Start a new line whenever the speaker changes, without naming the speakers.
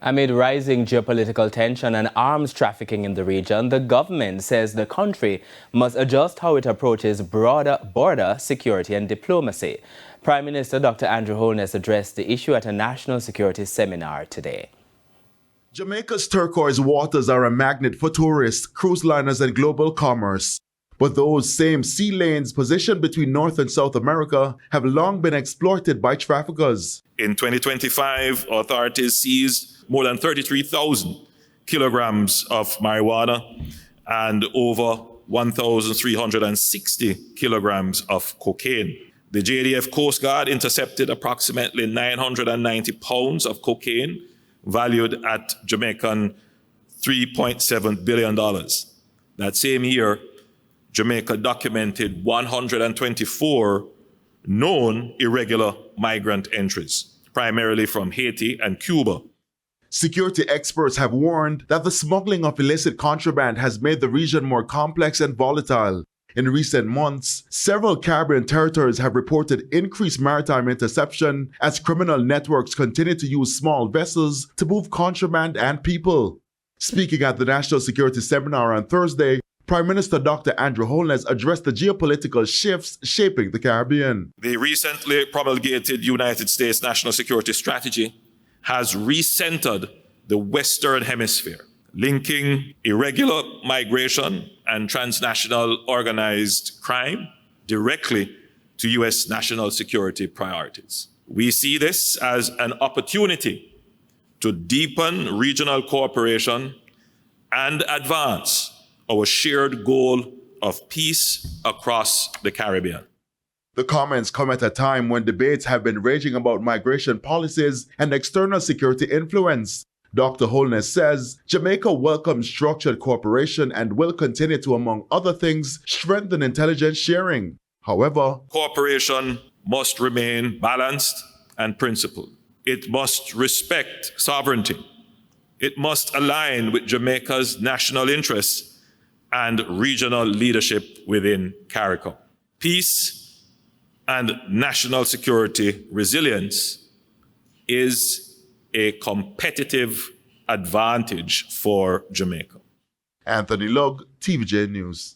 Amid rising geopolitical tension and arms trafficking in the region, the government says the country must adjust how it approaches broader border security and diplomacy. Prime Minister Dr. Andrew Holness addressed the issue at a national security seminar today.
Jamaica's turquoise waters are a magnet for tourists, cruise liners, and global commerce. But those same sea lanes positioned between North and South America have long been exploited by traffickers.
In 2025, authorities seized more than 33,000 kilograms of marijuana and over 1,360 kilograms of cocaine. The JDF Coast Guard intercepted approximately 990 pounds of cocaine valued at Jamaican $3.7 billion. That same year, Jamaica documented 124 known irregular migrant entries, primarily from Haiti and Cuba.
Security experts have warned that the smuggling of illicit contraband has made the region more complex and volatile. In recent months, several Caribbean territories have reported increased maritime interception as criminal networks continue to use small vessels to move contraband and people. Speaking at the National Security Seminar on Thursday, Prime Minister Dr. Andrew Holness addressed the geopolitical shifts shaping the Caribbean.
The recently promulgated United States National Security Strategy has recentered the Western Hemisphere, linking irregular migration and transnational organized crime directly to U.S. national security priorities. We see this as an opportunity to deepen regional cooperation and advance our shared goal of peace across the Caribbean.
The comments come at a time when debates have been raging about migration policies and external security influence. Dr. Holness says Jamaica welcomes structured cooperation and will continue to, among other things, strengthen intelligence sharing. However,
cooperation must remain balanced and principled. It must respect sovereignty. It must align with Jamaica's national interests and regional leadership within CARICOM. Peace and national security resilience is a competitive advantage for Jamaica.
Anthony Lugg, TVJ News.